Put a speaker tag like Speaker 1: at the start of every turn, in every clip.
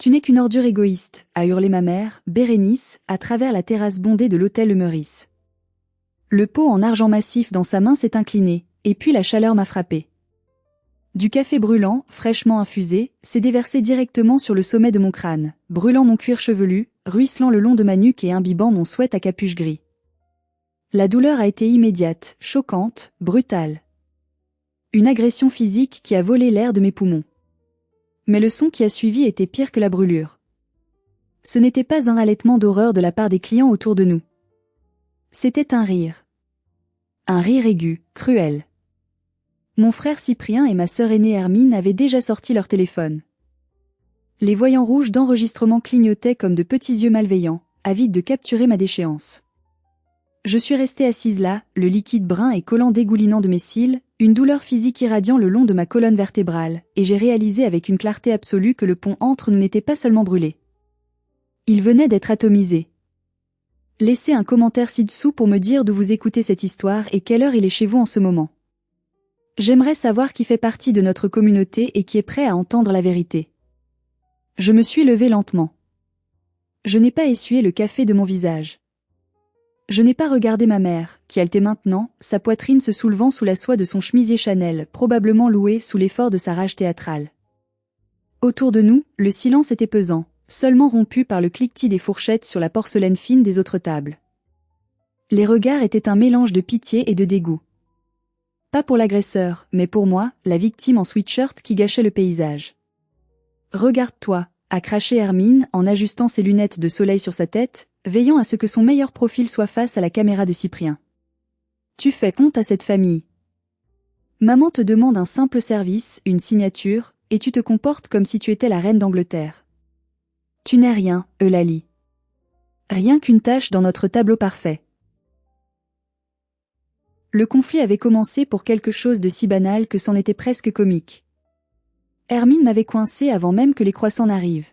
Speaker 1: Tu n'es qu'une ordure égoïste, a hurlé ma mère, Bérénice, à travers la terrasse bondée de l'hôtel Le Meurice. Le pot en argent massif dans sa main s'est incliné, et puis la chaleur m'a frappé. Du café brûlant, fraîchement infusé, s'est déversé directement sur le sommet de mon crâne, brûlant mon cuir chevelu, ruisselant le long de ma nuque et imbibant mon sweat à capuche gris. La douleur a été immédiate, choquante, brutale. Une agression physique qui a volé l'air de mes poumons. Mais le son qui a suivi était pire que la brûlure. Ce n'était pas un halètement d'horreur de la part des clients autour de nous. C'était un rire. Un rire aigu, cruel. Mon frère Cyprien et ma sœur aînée Hermine avaient déjà sorti leur téléphone. Les voyants rouges d'enregistrement clignotaient comme de petits yeux malveillants, avides de capturer ma déchéance. Je suis restée assise là, le liquide brun et collant dégoulinant de mes cils, une douleur physique irradiant le long de ma colonne vertébrale, et j'ai réalisé avec une clarté absolue que le pont entre nous n'était pas seulement brûlé. Il venait d'être atomisé. Laissez un commentaire ci-dessous pour me dire d'où vous écoutez cette histoire et quelle heure il est chez vous en ce moment. J'aimerais savoir qui fait partie de notre communauté et qui est prêt à entendre la vérité. Je me suis levée lentement. Je n'ai pas essuyé le café de mon visage. Je n'ai pas regardé ma mère, qui haletait maintenant, sa poitrine se soulevant sous la soie de son chemisier Chanel, probablement loué sous l'effort de sa rage théâtrale. Autour de nous, le silence était pesant, seulement rompu par le cliquetis des fourchettes sur la porcelaine fine des autres tables. Les regards étaient un mélange de pitié et de dégoût. Pas pour l'agresseur, mais pour moi, la victime en sweatshirt qui gâchait le paysage. « Regarde-toi », a craché Hermine en ajustant ses lunettes de soleil sur sa tête, veillant à ce que son meilleur profil soit face à la caméra de Cyprien. « Tu fais honte à cette famille. Maman te demande un simple service, une signature, et tu te comportes comme si tu étais la reine d'Angleterre. Tu n'es rien, Eulalie. Rien qu'une tache dans notre tableau parfait. » Le conflit avait commencé pour quelque chose de si banal que c'en était presque comique. Hermine m'avait coincé avant même que les croissants n'arrivent.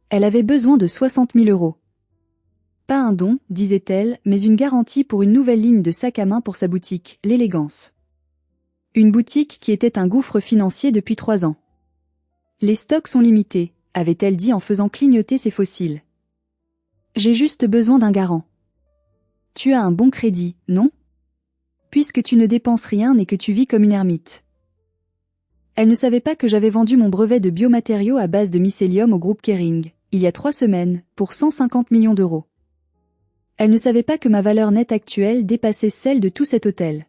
Speaker 1: Elle avait besoin de 60 000 €. Pas un don, disait-elle, mais une garantie pour une nouvelle ligne de sac à main pour sa boutique, l'élégance. Une boutique qui était un gouffre financier depuis 3 ans. Les stocks sont limités, avait-elle dit en faisant clignoter ses faux cils. J'ai juste besoin d'un garant. Tu as un bon crédit, non ? Puisque tu ne dépenses rien et que tu vis comme une ermite. Elle ne savait pas que j'avais vendu mon brevet de biomatériaux à base de mycélium au groupe Kering, il y a 3 semaines, pour 150 millions d'euros. Elle ne savait pas que ma valeur nette actuelle dépassait celle de tout cet hôtel.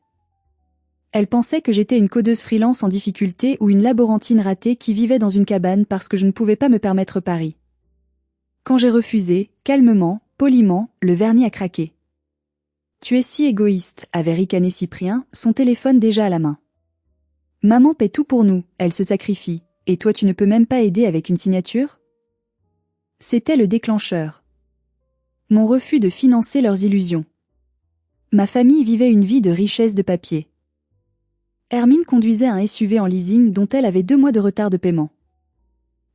Speaker 1: Elle pensait que j'étais une codeuse freelance en difficulté ou une laborantine ratée qui vivait dans une cabane parce que je ne pouvais pas me permettre Paris. Quand j'ai refusé, calmement, poliment, le vernis a craqué. Tu es si égoïste, avait ricané Cyprien, son téléphone déjà à la main. Maman paie tout pour nous, elle se sacrifie, et toi tu ne peux même pas aider avec une signature ? C'était le déclencheur. Mon refus de financer leurs illusions. Ma famille vivait une vie de richesse de papier. Hermine conduisait un SUV en leasing dont elle avait 2 mois de retard de paiement.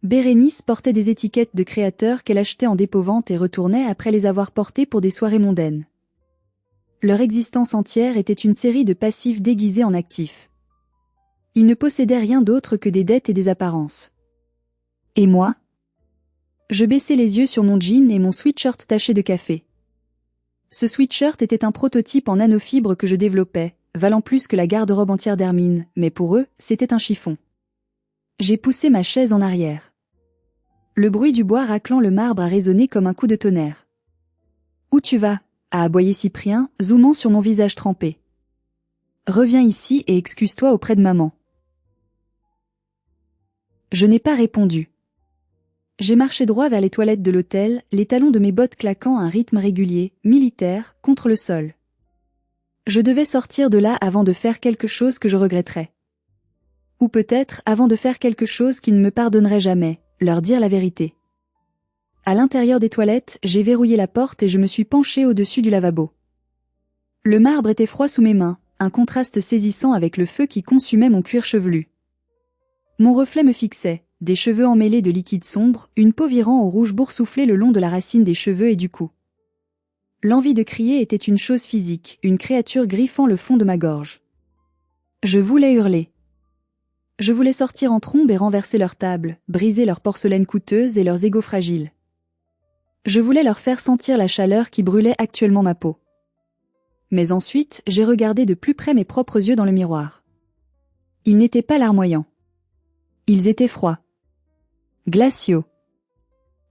Speaker 1: Bérénice portait des étiquettes de créateurs qu'elle achetait en dépôt-vente et retournait après les avoir portées pour des soirées mondaines. Leur existence entière était une série de passifs déguisés en actifs. Ils ne possédaient rien d'autre que des dettes et des apparences. Et moi ? Je baissais les yeux sur mon jean et mon sweatshirt taché de café. Ce sweatshirt était un prototype en nanofibres que je développais, valant plus que la garde-robe entière d'Hermine, mais pour eux, c'était un chiffon. J'ai poussé ma chaise en arrière. Le bruit du bois raclant le marbre a résonné comme un coup de tonnerre. « Où tu vas ?» a aboyé Cyprien, zoomant sur mon visage trempé. « Reviens ici et excuse-toi auprès de maman. » Je n'ai pas répondu. J'ai marché droit vers les toilettes de l'hôtel, les talons de mes bottes claquant à un rythme régulier, militaire, contre le sol. Je devais sortir de là avant de faire quelque chose que je regretterais. Ou peut-être avant de faire quelque chose qu'ils ne me pardonneraient jamais, leur dire la vérité. À l'intérieur des toilettes, j'ai verrouillé la porte et je me suis penchée au-dessus du lavabo. Le marbre était froid sous mes mains, un contraste saisissant avec le feu qui consumait mon cuir chevelu. Mon reflet me fixait, des cheveux emmêlés de liquide sombre, une peau virant au rouge boursouflé le long de la racine des cheveux et du cou. L'envie de crier était une chose physique, une créature griffant le fond de ma gorge. Je voulais hurler. Je voulais sortir en trombe et renverser leur table, briser leur porcelaine coûteuse et leurs égos fragiles. Je voulais leur faire sentir la chaleur qui brûlait actuellement ma peau. Mais ensuite, j'ai regardé de plus près mes propres yeux dans le miroir. Ils n'étaient pas larmoyants. Ils étaient froids. Glaciaux.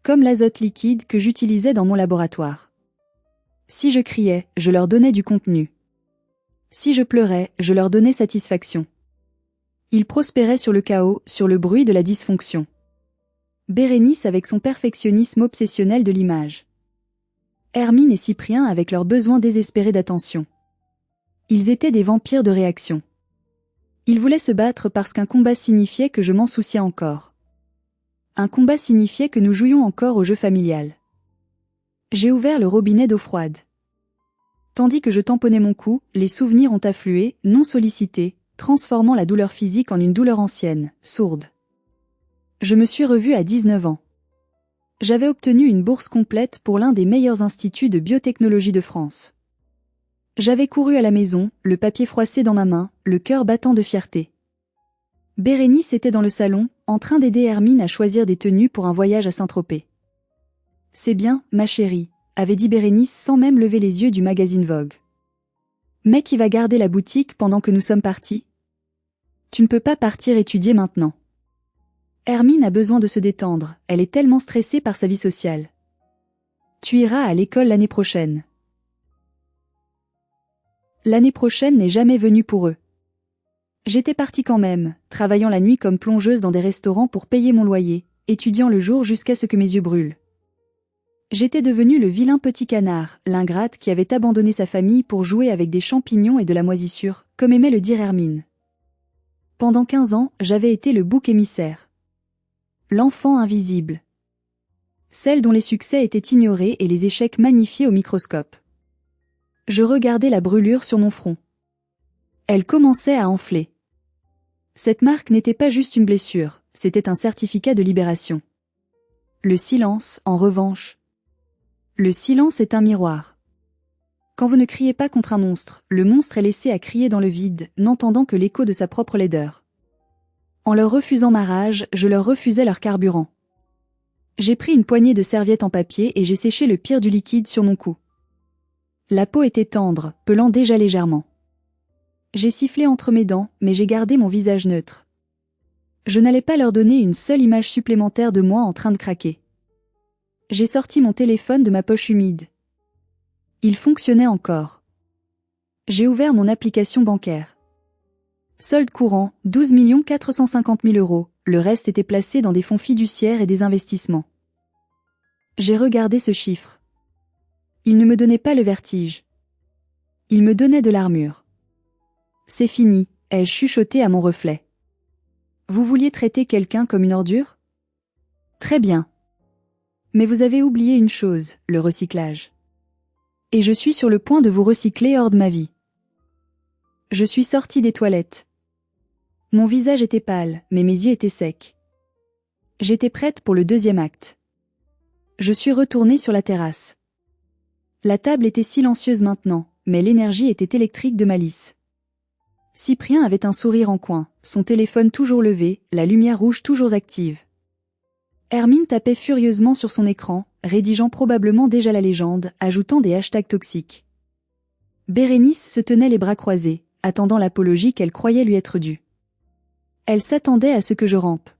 Speaker 1: Comme l'azote liquide que j'utilisais dans mon laboratoire. Si je criais, je leur donnais du contenu. Si je pleurais, je leur donnais satisfaction. Ils prospéraient sur le chaos, sur le bruit de la dysfonction. Bérénice avec son perfectionnisme obsessionnel de l'image. Hermine et Cyprien avec leur besoin désespéré d'attention. Ils étaient des vampires de réaction. Ils voulaient se battre parce qu'un combat signifiait que je m'en souciais encore. Un combat signifiait que nous jouions encore au jeu familial. J'ai ouvert le robinet d'eau froide. Tandis que je tamponnais mon cou, les souvenirs ont afflué, non sollicités, transformant la douleur physique en une douleur ancienne, sourde. Je me suis revue à 19 ans. J'avais obtenu une bourse complète pour l'un des meilleurs instituts de biotechnologie de France. J'avais couru à la maison, le papier froissé dans ma main, le cœur battant de fierté. Bérénice était dans le salon, en train d'aider Hermine à choisir des tenues pour un voyage à Saint-Tropez. « C'est bien, ma chérie », avait dit Bérénice sans même lever les yeux du magazine Vogue. « Mais qui va garder la boutique pendant que nous sommes partis ? Tu ne peux pas partir étudier maintenant. Hermine a besoin de se détendre, elle est tellement stressée par sa vie sociale. Tu iras à l'école l'année prochaine. » L'année prochaine n'est jamais venue pour eux. J'étais partie quand même, travaillant la nuit comme plongeuse dans des restaurants pour payer mon loyer, étudiant le jour jusqu'à ce que mes yeux brûlent. J'étais devenue le vilain petit canard, l'ingrate qui avait abandonné sa famille pour jouer avec des champignons et de la moisissure, comme aimait le dire Hermine. Pendant 15 ans, j'avais été le bouc émissaire. L'enfant invisible. Celle dont les succès étaient ignorés et les échecs magnifiés au microscope. Je regardais la brûlure sur mon front. Elle commençait à enfler. Cette marque n'était pas juste une blessure, c'était un certificat de libération. Le silence, en revanche. Le silence est un miroir. Quand vous ne criez pas contre un monstre, le monstre est laissé à crier dans le vide, n'entendant que l'écho de sa propre laideur. En leur refusant ma rage, je leur refusais leur carburant. J'ai pris une poignée de serviettes en papier et j'ai séché le pire du liquide sur mon cou. La peau était tendre, pelant déjà légèrement. J'ai sifflé entre mes dents, mais j'ai gardé mon visage neutre. Je n'allais pas leur donner une seule image supplémentaire de moi en train de craquer. J'ai sorti mon téléphone de ma poche humide. Il fonctionnait encore. J'ai ouvert mon application bancaire. Solde courant, 12 450 000 €, le reste était placé dans des fonds fiduciaires et des investissements. J'ai regardé ce chiffre. Il ne me donnait pas le vertige. Il me donnait de l'armure. C'est fini, ai-je chuchoté à mon reflet. Vous vouliez traiter quelqu'un comme une ordure ? Très bien. Mais vous avez oublié une chose, le recyclage. Et je suis sur le point de vous recycler hors de ma vie. Je suis sortie des toilettes. Mon visage était pâle, mais mes yeux étaient secs. J'étais prête pour le deuxième acte. Je suis retournée sur la terrasse. La table était silencieuse maintenant, mais l'énergie était électrique de malice. Cyprien avait un sourire en coin, son téléphone toujours levé, la lumière rouge toujours active. Hermine tapait furieusement sur son écran, rédigeant probablement déjà la légende, ajoutant des hashtags toxiques. Bérénice se tenait les bras croisés, attendant l'apologie qu'elle croyait lui être due. Elle s'attendait à ce que je rampe.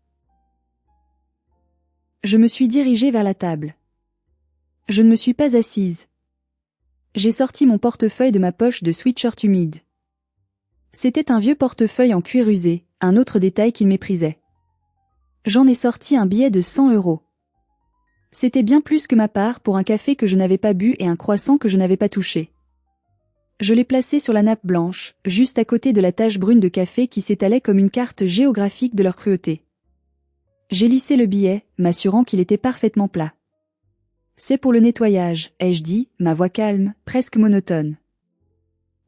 Speaker 1: Je me suis dirigée vers la table. Je ne me suis pas assise. J'ai sorti mon portefeuille de ma poche de sweatshirt humide. C'était un vieux portefeuille en cuir usé, un autre détail qu'il méprisait. J'en ai sorti un billet de 100 €. C'était bien plus que ma part pour un café que je n'avais pas bu et un croissant que je n'avais pas touché. Je l'ai placé sur la nappe blanche, juste à côté de la tache brune de café qui s'étalait comme une carte géographique de leur cruauté. J'ai lissé le billet, m'assurant qu'il était parfaitement plat. C'est pour le nettoyage, ai-je dit, ma voix calme, presque monotone.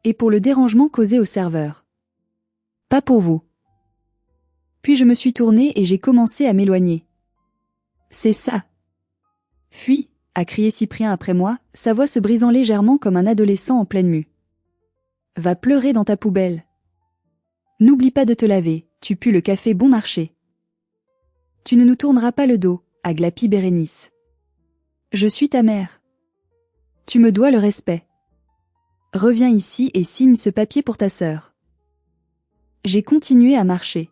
Speaker 1: Et pour le dérangement causé au serveur. Pas pour vous. Puis je me suis tournée et j'ai commencé à m'éloigner. C'est ça. Fuis, a crié Cyprien après moi, sa voix se brisant légèrement comme un adolescent en pleine mue. Va pleurer dans ta poubelle. N'oublie pas de te laver, tu pues le café bon marché. Tu ne nous tourneras pas le dos, a glapi Bérénice. Je suis ta mère. Tu me dois le respect. Reviens ici et signe ce papier pour ta sœur. J'ai continué à marcher.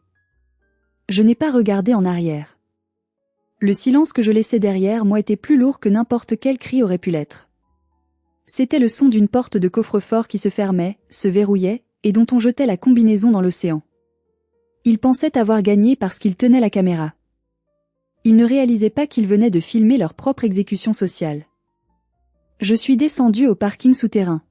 Speaker 1: Je n'ai pas regardé en arrière. Le silence que je laissais derrière moi était plus lourd que n'importe quel cri aurait pu l'être. C'était le son d'une porte de coffre-fort qui se fermait, se verrouillait, et dont on jetait la combinaison dans l'océan. Ils pensaient avoir gagné parce qu'ils tenaient la caméra. Ils ne réalisaient pas qu'ils venaient de filmer leur propre exécution sociale. Je suis descendu au parking souterrain.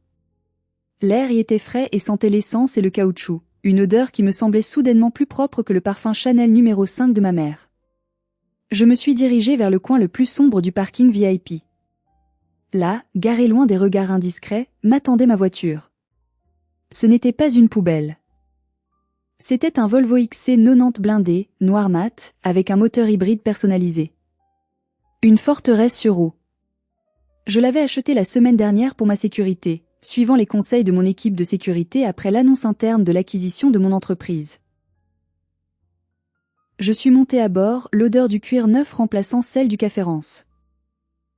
Speaker 1: L'air y était frais et sentait l'essence et le caoutchouc, une odeur qui me semblait soudainement plus propre que le parfum Chanel numéro 5 de ma mère. Je me suis dirigé vers le coin le plus sombre du parking VIP. Là, garé loin des regards indiscrets, m'attendait ma voiture. Ce n'était pas une poubelle. C'était un Volvo XC90 blindé, noir mat, avec un moteur hybride personnalisé. Une forteresse sur roues. Je l'avais acheté la semaine dernière pour ma sécurité, suivant les conseils de mon équipe de sécurité après l'annonce interne de l'acquisition de mon entreprise. Je suis monté à bord, l'odeur du cuir neuf remplaçant celle du café rance.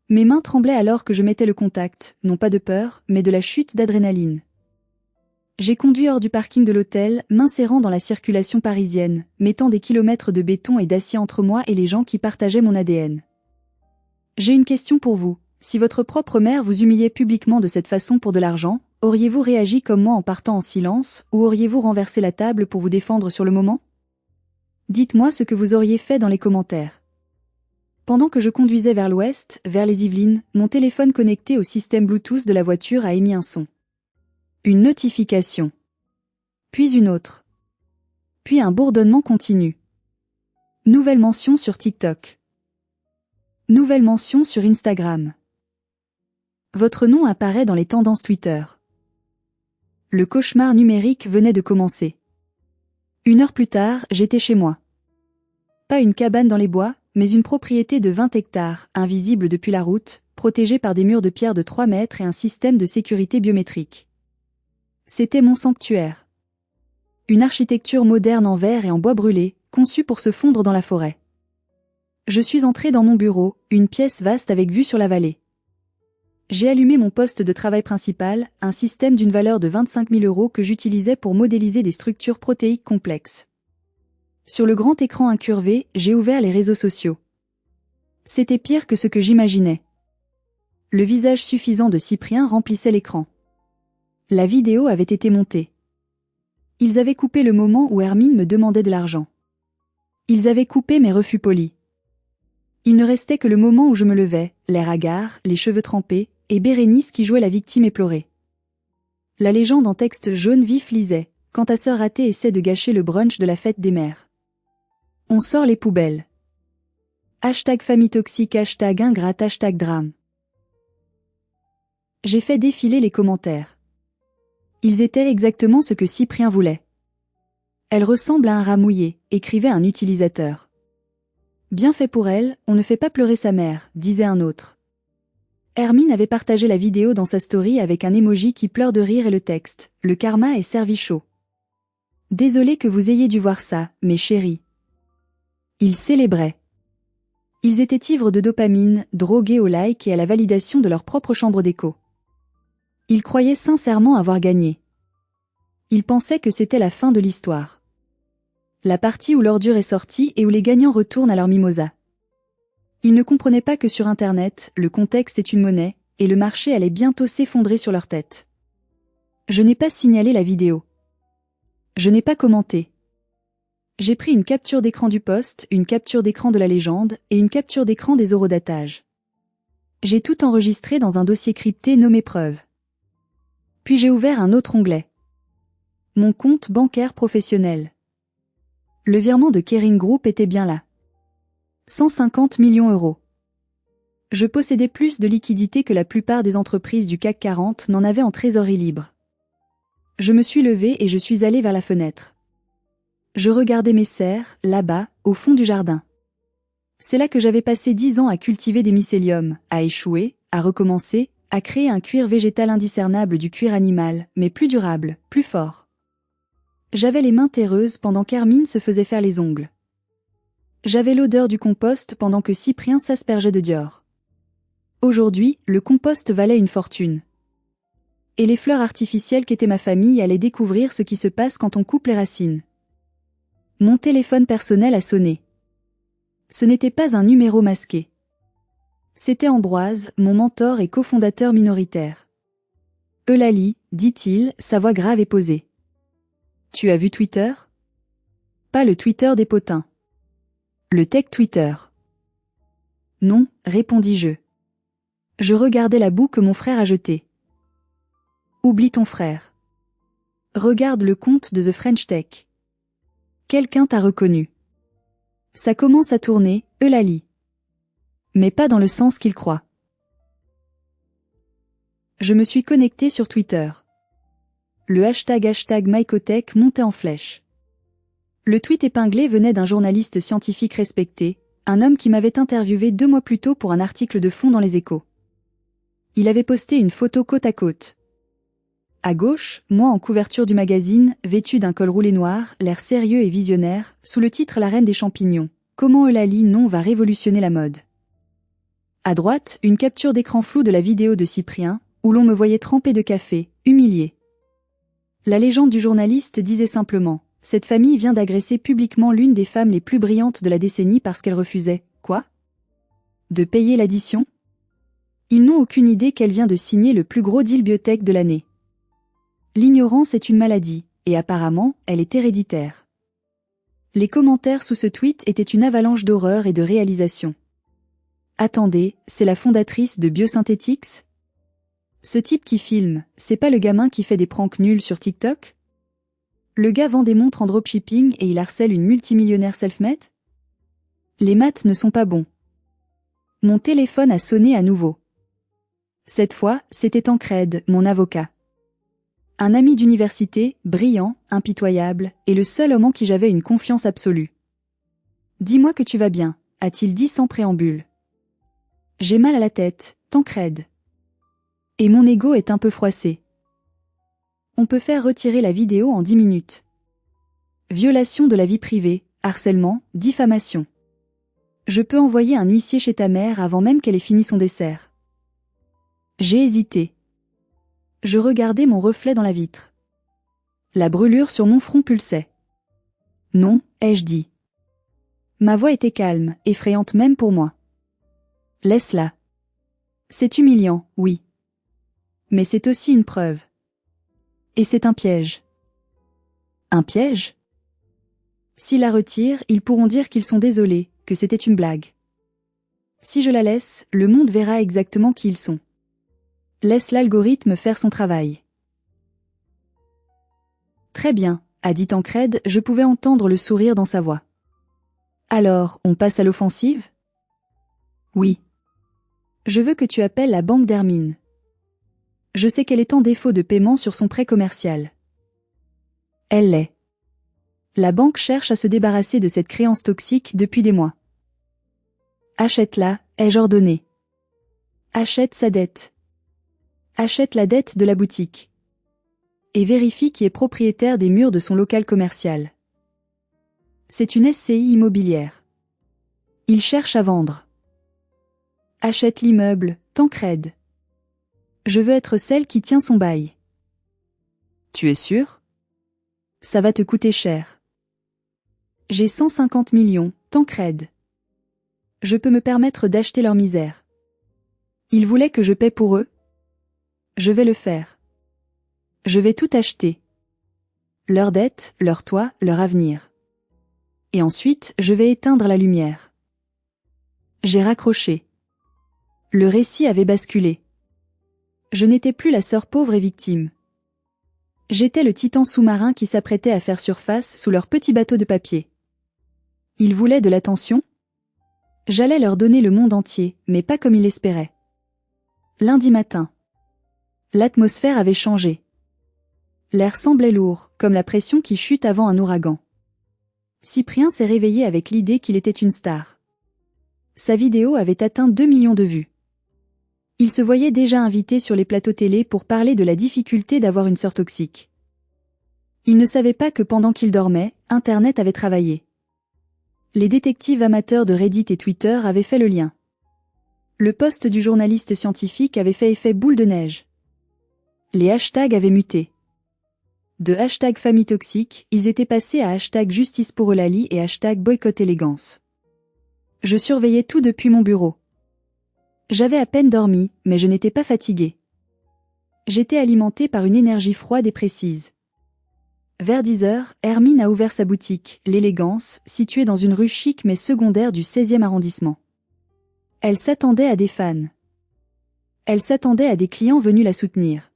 Speaker 1: Mes mains tremblaient alors que je mettais le contact, non pas de peur, mais de la chute d'adrénaline. J'ai conduit hors du parking de l'hôtel, m'insérant dans la circulation parisienne, mettant des kilomètres de béton et d'acier entre moi et les gens qui partageaient mon ADN. J'ai une question pour vous. Si votre propre mère vous humiliait publiquement de cette façon pour de l'argent, auriez-vous réagi comme moi en partant en silence, ou auriez-vous renversé la table pour vous défendre sur le moment? Dites-moi ce que vous auriez fait dans les commentaires. Pendant que je conduisais vers l'ouest, vers les Yvelines, mon téléphone connecté au système Bluetooth de la voiture a émis un son. Une notification. Puis une autre. Puis un bourdonnement continu. Nouvelle mention sur TikTok. Nouvelle mention sur Instagram. Votre nom apparaît dans les tendances Twitter. Le cauchemar numérique venait de commencer. 1 heure plus tard, j'étais chez moi. Pas une cabane dans les bois, mais une propriété de 20 hectares, invisible depuis la route, protégée par des murs de pierre de 3 mètres et un système de sécurité biométrique. C'était mon sanctuaire. Une architecture moderne en verre et en bois brûlé, conçue pour se fondre dans la forêt. Je suis entré dans mon bureau, une pièce vaste avec vue sur la vallée. J'ai allumé mon poste de travail principal, un système d'une valeur de 25 000 € que j'utilisais pour modéliser des structures protéiques complexes. Sur le grand écran incurvé, j'ai ouvert les réseaux sociaux. C'était pire que ce que j'imaginais. Le visage suffisant de Cyprien remplissait l'écran. La vidéo avait été montée. Ils avaient coupé le moment où Hermine me demandait de l'argent. Ils avaient coupé mes refus polis. Il ne restait que le moment où je me levais, l'air hagard, les cheveux trempés, et Bérénice qui jouait la victime éplorée. La légende en texte jaune vif lisait « Quand ta sœur ratée essaie de gâcher le brunch de la fête des mères. On sort les poubelles. Hashtag famille toxique, hashtag ingrate, hashtag drame. » J'ai fait défiler les commentaires. Ils étaient exactement ce que Cyprien voulait. Elle ressemble à un rat mouillé, écrivait un utilisateur. Bien fait pour elle, on ne fait pas pleurer sa mère, disait un autre. Hermine avait partagé la vidéo dans sa story avec un emoji qui pleure de rire et le texte « Le karma est servi chaud. Désolé que vous ayez dû voir ça, mes chéris. » Ils célébraient. Ils étaient ivres de dopamine, drogués au like et à la validation de leur propre chambre d'écho. Ils croyaient sincèrement avoir gagné. Ils pensaient que c'était la fin de l'histoire. La partie où l'ordure est sortie et où les gagnants retournent à leur mimosa. Ils ne comprenaient pas que sur Internet, le contexte est une monnaie, et le marché allait bientôt s'effondrer sur leur tête. Je n'ai pas signalé la vidéo. Je n'ai pas commenté. J'ai pris une capture d'écran du post, une capture d'écran de la légende, et une capture d'écran des eurodatages. J'ai tout enregistré dans un dossier crypté nommé preuve. Puis j'ai ouvert un autre onglet. Mon compte bancaire professionnel. Le virement de Kering Group était bien là. 150 millions €. Je possédais plus de liquidités que la plupart des entreprises du CAC 40 n'en avaient en trésorerie libre. Je me suis levé et je suis allé vers la fenêtre. Je regardais mes serres, là-bas, au fond du jardin. C'est là que j'avais passé 10 ans à cultiver des mycéliums, à échouer, à recommencer, à créer un cuir végétal indiscernable du cuir animal, mais plus durable, plus fort. J'avais les mains terreuses pendant qu'Hermine se faisait faire les ongles. J'avais l'odeur du compost pendant que Cyprien s'aspergeait de Dior. Aujourd'hui, le compost valait une fortune. Et les fleurs artificielles qu'était ma famille allaient découvrir ce qui se passe quand on coupe les racines. Mon téléphone personnel a sonné. Ce n'était pas un numéro masqué. C'était Ambroise, mon mentor et cofondateur minoritaire. « Eulalie, dit-il, sa voix grave et posée. Tu as vu Twitter ? Pas le Twitter des potins. Le tech Twitter. Non, répondis-je. Je regardais la boue que mon frère a jetée. Oublie ton frère. Regarde le compte de The French Tech. Quelqu'un t'a reconnu. Ça commence à tourner, Eulalie. Mais pas dans le sens qu'il croit. Je me suis connecté sur Twitter. Le hashtag #MyCotech montait en flèche. Le tweet épinglé venait d'un journaliste scientifique respecté, un homme qui m'avait interviewé 2 mois plus tôt pour un article de fond dans Les Échos. Il avait posté une photo côte à côte. À gauche, moi en couverture du magazine, vêtu d'un col roulé noir, l'air sérieux et visionnaire, sous le titre La reine des champignons. Comment Eulalie non va révolutionner la mode. À droite, une capture d'écran floue de la vidéo de Cyprien, où l'on me voyait tremper de café, humilié. La légende du journaliste disait simplement « Cette famille vient d'agresser publiquement l'une des femmes les plus brillantes de la décennie parce qu'elle refusait, quoi ? De payer l'addition ? Ils n'ont aucune idée qu'elle vient de signer le plus gros deal biotech de l'année. L'ignorance est une maladie, et apparemment, elle est héréditaire. » Les commentaires sous ce tweet étaient une avalanche d'horreur et de réalisation. Attendez, c'est la fondatrice de Biosynthetix ? Ce type qui filme, c'est pas le gamin qui fait des pranks nuls sur TikTok ? Le gars vend des montres en dropshipping et il harcèle une multimillionnaire self-made ? Les maths ne sont pas bons. Mon téléphone a sonné à nouveau. Cette fois, c'était Tancred, mon avocat. Un ami d'université, brillant, impitoyable, et le seul homme en qui j'avais une confiance absolue. « Dis-moi que tu vas bien », a-t-il dit sans préambule. « J'ai mal à la tête, Tancred. Et mon ego est un peu froissé. On peut faire retirer la vidéo en 10 minutes. Violation de la vie privée, harcèlement, diffamation. Je peux envoyer un huissier chez ta mère avant même qu'elle ait fini son dessert. » J'ai hésité. Je regardais mon reflet dans la vitre. La brûlure sur mon front pulsait. Non, ai-je dit. Ma voix était calme, effrayante même pour moi. Laisse-la. C'est humiliant, oui. Mais c'est aussi une preuve. Et c'est un piège. Un piège ? S'ils la retirent, ils pourront dire qu'ils sont désolés, que c'était une blague. Si je la laisse, le monde verra exactement qui ils sont. Laisse l'algorithme faire son travail. Très bien, a dit Tancred, je pouvais entendre le sourire dans sa voix. Alors, on passe à l'offensive ? Oui. Je veux que tu appelles la banque d'Hermine. Je sais qu'elle est en défaut de paiement sur son prêt commercial. Elle l'est. La banque cherche à se débarrasser de cette créance toxique depuis des mois. Achète-la, ai-je ordonné. Achète sa dette. Achète la dette de la boutique. Et vérifie qui est propriétaire des murs de son local commercial. C'est une SCI immobilière. Il cherche à vendre. Achète l'immeuble, Tancred. Je veux être celle qui tient son bail. Tu es sûr ? Ça va te coûter cher. J'ai 150 millions, Tancred. Je peux me permettre d'acheter leur misère. Ils voulaient que je paie pour eux ? Je vais le faire. Je vais tout acheter. Leur dette, leur toit, leur avenir. Et ensuite, je vais éteindre la lumière. J'ai raccroché. Le récit avait basculé. Je n'étais plus la sœur pauvre et victime. J'étais le titan sous-marin qui s'apprêtait à faire surface sous leur petit bateau de papier. Ils voulaient de l'attention ? J'allais leur donner le monde entier, mais pas comme ils l'espéraient. Lundi matin. L'atmosphère avait changé. L'air semblait lourd, comme la pression qui chute avant un ouragan. Cyprien s'est réveillé avec l'idée qu'il était une star. Sa vidéo avait atteint 2 millions de vues. Il se voyait déjà invité sur les plateaux télé pour parler de la difficulté d'avoir une sœur toxique. Ils ne savaient pas que pendant qu'ils dormaient, Internet avait travaillé. Les détectives amateurs de Reddit et Twitter avaient fait le lien. Le post du journaliste scientifique avait fait effet boule de neige. Les hashtags avaient muté. De hashtag famille toxique, ils étaient passés à hashtag justice pour Eulalie et hashtag boycott élégance. Je surveillais tout depuis mon bureau. J'avais à peine dormi, mais je n'étais pas fatigué. J'étais alimenté par une énergie froide et précise. Vers 10 heures, Hermine a ouvert sa boutique, l'Élégance, située dans une rue chic mais secondaire du 16e arrondissement. Elle s'attendait à des fans. Elle s'attendait à des clients venus la soutenir.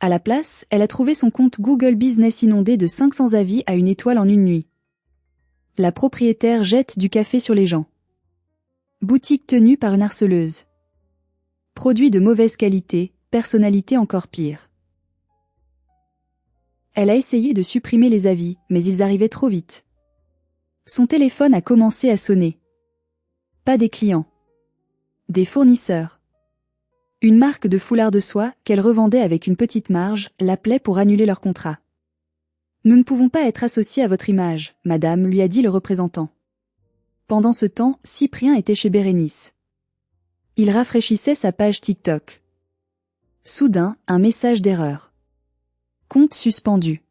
Speaker 1: À la place, elle a trouvé son compte Google Business inondé de 500 avis à une étoile en une nuit. La propriétaire jette du café sur les gens. Boutique tenue par une harceleuse. Produit de mauvaise qualité, personnalité encore pire. Elle a essayé de supprimer les avis, mais ils arrivaient trop vite. Son téléphone a commencé à sonner. Pas des clients. Des fournisseurs. Une marque de foulard de soie, qu'elle revendait avec une petite marge, l'appelait pour annuler leur contrat. Nous ne pouvons pas être associés à votre image, madame, lui a dit le représentant. Pendant ce temps, Cyprien était chez Bérénice. Il rafraîchissait sa page TikTok. Soudain, un message d'erreur. Compte suspendu.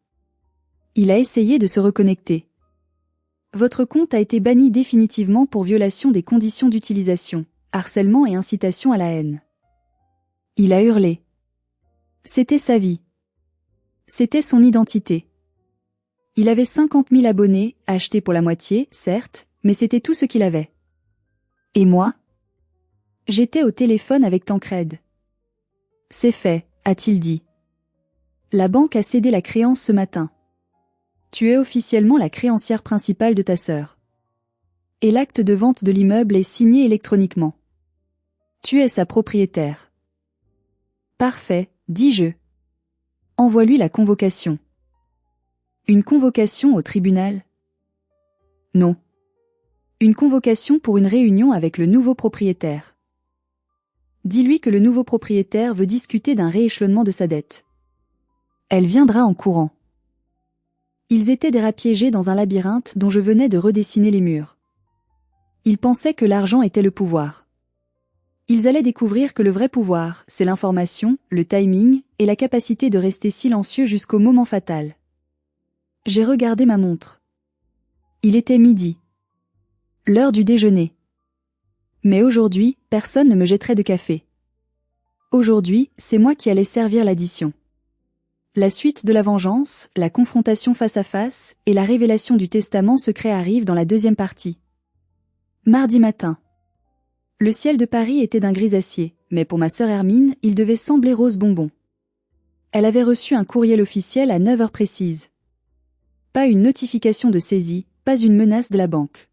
Speaker 1: Il a essayé de se reconnecter. Votre compte a été banni définitivement pour violation des conditions d'utilisation, harcèlement et incitation à la haine. Il a hurlé. C'était sa vie. C'était son identité. Il avait 50 000 abonnés, achetés pour la moitié, certes, mais c'était tout ce qu'il avait. Et moi? J'étais au téléphone avec Tancrède. C'est fait, a-t-il dit. La banque a cédé la créance ce matin. Tu es officiellement la créancière principale de ta sœur. Et l'acte de vente de l'immeuble est signé électroniquement. Tu es sa propriétaire. Parfait, dis-je. Envoie-lui la convocation. Une convocation au tribunal? Non. Une convocation pour une réunion avec le nouveau propriétaire. Dis-lui que le nouveau propriétaire veut discuter d'un rééchelonnement de sa dette. Elle viendra en courant. Ils étaient dérapiégés dans un labyrinthe dont je venais de redessiner les murs. Ils pensaient que l'argent était le pouvoir. Ils allaient découvrir que le vrai pouvoir, c'est l'information, le timing, et la capacité de rester silencieux jusqu'au moment fatal. J'ai regardé ma montre. Il était midi. L'heure du déjeuner. Mais aujourd'hui, personne ne me jetterait de café. Aujourd'hui, c'est moi qui allais servir l'addition. La suite de la vengeance, la confrontation face à face, et la révélation du testament secret arrivent dans la deuxième partie. Mardi matin. Le ciel de Paris était d'un gris acier, mais pour ma sœur Hermine, il devait sembler rose bonbon. Elle avait reçu un courriel officiel à 9 heures précises. Pas une notification de saisie, pas une menace de la banque.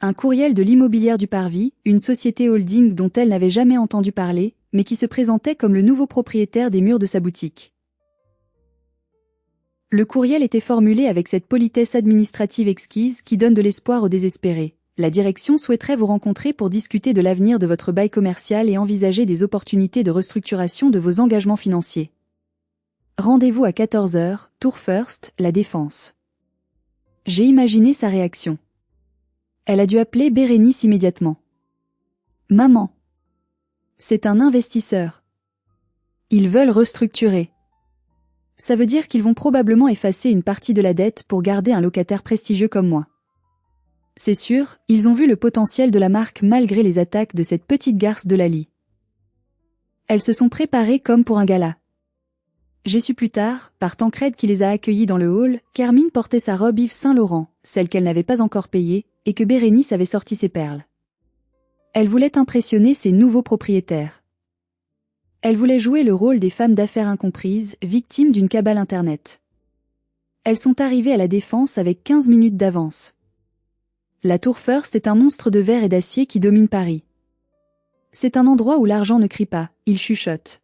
Speaker 1: Un courriel de l'immobilière du Parvis, une société holding dont elle n'avait jamais entendu parler, mais qui se présentait comme le nouveau propriétaire des murs de sa boutique. Le courriel était formulé avec cette politesse administrative exquise qui donne de l'espoir aux désespérés. La direction souhaiterait vous rencontrer pour discuter de l'avenir de votre bail commercial et envisager des opportunités de restructuration de vos engagements financiers. Rendez-vous à 14 heures, Tour First, La Défense. J'ai imaginé sa réaction. Elle a dû appeler Bérénice immédiatement. Maman. C'est un investisseur. Ils veulent restructurer. Ça veut dire qu'ils vont probablement effacer une partie de la dette pour garder un locataire prestigieux comme moi. C'est sûr, ils ont vu le potentiel de la marque malgré les attaques de cette petite garce d'Eulalie. Elles se sont préparées comme pour un gala. J'ai su plus tard, par Tancrède qui les a accueillis dans le hall, qu'Hermine portait sa robe Yves Saint Laurent, celle qu'elle n'avait pas encore payée, et que Bérénice avait sorti ses perles. Elle voulait impressionner ses nouveaux propriétaires. Elle voulait jouer le rôle des femmes d'affaires incomprises, victimes d'une cabale internet. Elles sont arrivées à la Défense avec 15 minutes d'avance. La Tour First est un monstre de verre et d'acier qui domine Paris. C'est un endroit où l'argent ne crie pas, il chuchote.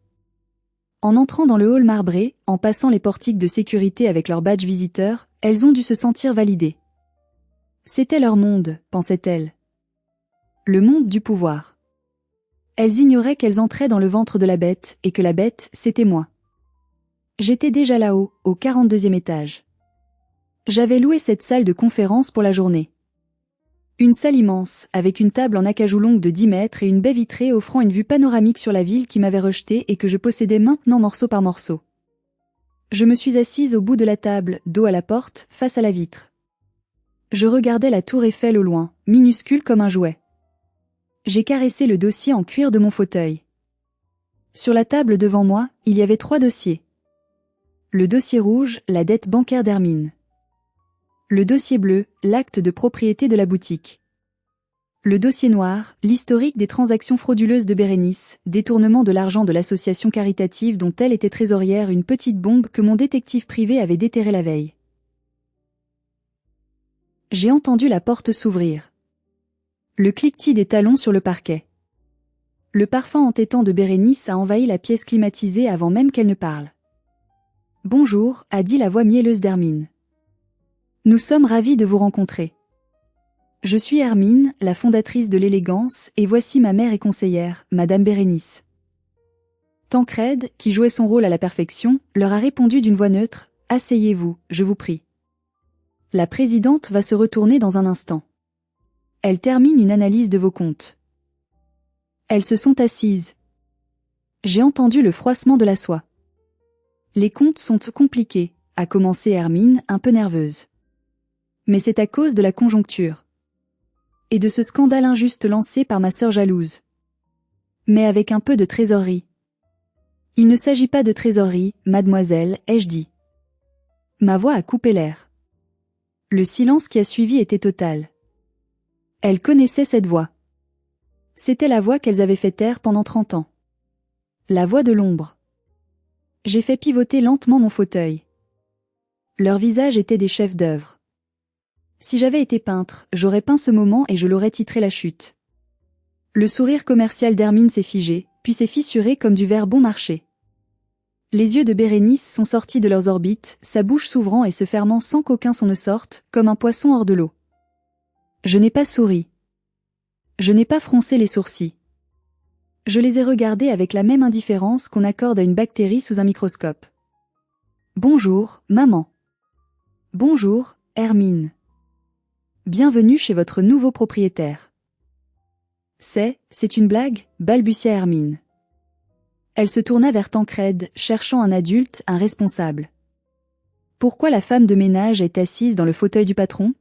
Speaker 1: En entrant dans le hall marbré, en passant les portiques de sécurité avec leur badge visiteur, elles ont dû se sentir validées. C'était leur monde, pensait-elle. Le monde du pouvoir. Elles ignoraient qu'elles entraient dans le ventre de la bête, et que la bête, c'était moi. J'étais déjà là-haut, au 42e étage. J'avais loué cette salle de conférence pour la journée. Une salle immense, avec une table en acajou longue de 10 mètres et une baie vitrée offrant une vue panoramique sur la ville qui m'avait rejeté et que je possédais maintenant morceau par morceau. Je me suis assise au bout de la table, dos à la porte, face à la vitre. Je regardais la tour Eiffel au loin, minuscule comme un jouet. J'ai caressé le dossier en cuir de mon fauteuil. Sur la table devant moi, il y avait 3 dossiers. Le dossier rouge, la dette bancaire d'Hermine. Le dossier bleu, l'acte de propriété de la boutique. Le dossier noir, l'historique des transactions frauduleuses de Bérénice, détournement de l'argent de l'association caritative dont elle était trésorière, une petite bombe que mon détective privé avait déterrée la veille. J'ai entendu la porte s'ouvrir. Le cliquetis des talons sur le parquet. Le parfum entêtant de Bérénice a envahi la pièce climatisée avant même qu'elle ne parle. « Bonjour » a dit la voix mielleuse d'Hermine. « Nous sommes ravis de vous rencontrer. Je suis Hermine, la fondatrice de l'élégance, et voici ma mère et conseillère, Madame Bérénice. » Tancrède, qui jouait son rôle à la perfection, leur a répondu d'une voix neutre, « Asseyez-vous, je vous prie. » La présidente va se retourner dans un instant. Elle termine une analyse de vos comptes. Elles se sont assises. J'ai entendu le froissement de la soie. Les comptes sont compliqués, a commencé Hermine, un peu nerveuse. Mais c'est à cause de la conjoncture. Et de ce scandale injuste lancé par ma sœur jalouse. Mais avec un peu de trésorerie. Il ne s'agit pas de trésorerie, mademoiselle, ai-je dit. Ma voix a coupé l'air. Le silence qui a suivi était total. Elles connaissaient cette voix. C'était la voix qu'elles avaient fait taire pendant 30 ans. La voix de l'ombre. J'ai fait pivoter lentement mon fauteuil. Leurs visages étaient des chefs d'œuvre. Si j'avais été peintre, j'aurais peint ce moment et je l'aurais titré La Chute. Le sourire commercial d'Hermine s'est figé, puis s'est fissuré comme du verre bon marché. Les yeux de Bérénice sont sortis de leurs orbites, sa bouche s'ouvrant et se fermant sans qu'aucun son ne sorte, comme un poisson hors de l'eau. Je n'ai pas souri. Je n'ai pas froncé les sourcils. Je les ai regardés avec la même indifférence qu'on accorde à une bactérie sous un microscope. Bonjour, maman. Bonjour, Hermine. Bienvenue chez votre nouveau propriétaire. C'est une blague, balbutia Hermine. Elle se tourna vers Tancrède, cherchant un adulte, un responsable. Pourquoi la femme de ménage est assise dans le fauteuil du patron?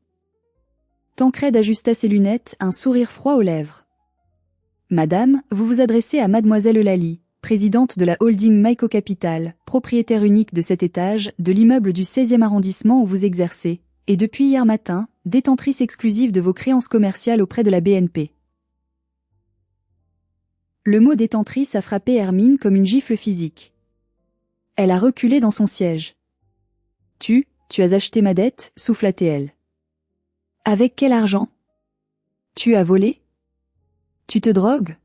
Speaker 1: Tancrède ajusta ses lunettes, un sourire froid aux lèvres. Madame, vous vous adressez à mademoiselle Eulalie, présidente de la holding Maïko Capital, propriétaire unique de cet étage, de l'immeuble du 16e arrondissement où vous exercez, et depuis hier matin, détentrice exclusive de vos créances commerciales auprès de la BNP. Le mot détentrice a frappé Hermine comme une gifle physique. Elle a reculé dans son siège. Tu as acheté ma dette, souffla-t-elle. Avec quel argent? Tu as volé? Tu te drogues?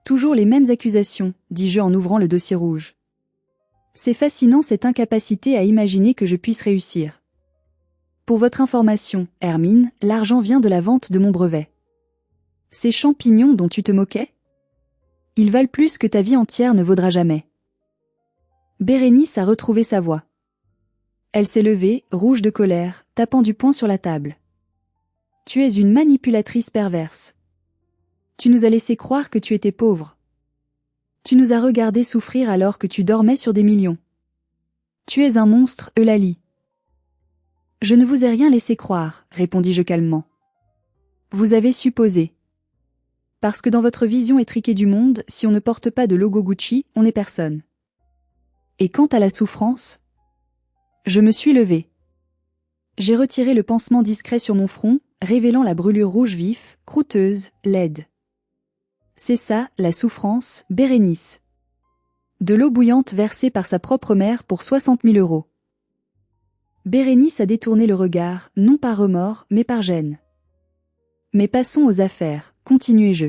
Speaker 1: Toujours les mêmes accusations, dis-je en ouvrant le dossier rouge. C'est fascinant cette incapacité à imaginer que je puisse réussir. Pour votre information, Hermine, l'argent vient de la vente de mon brevet. Ces champignons dont tu te moquais? Ils valent plus que ta vie entière ne vaudra jamais. Bérénice a retrouvé sa voix. Elle s'est levée, rouge de colère, tapant du poing sur la table. Tu es une manipulatrice perverse. Tu nous as laissé croire que tu étais pauvre. Tu nous as regardé souffrir alors que tu dormais sur des millions. Tu es un monstre, Eulalie. Je ne vous ai rien laissé croire, répondis-je calmement. Vous avez supposé. Parce que dans votre vision étriquée du monde, si on ne porte pas de logo Gucci, on n'est personne. Et quant à la souffrance? Je me suis levée. J'ai retiré le pansement discret sur mon front, révélant la brûlure rouge vif, croûteuse, laide. C'est ça, la souffrance, Bérénice. De l'eau bouillante versée par sa propre mère pour 60 000 €. Bérénice a détourné le regard, non par remords, mais par gêne. Mais passons aux affaires, continuai-je.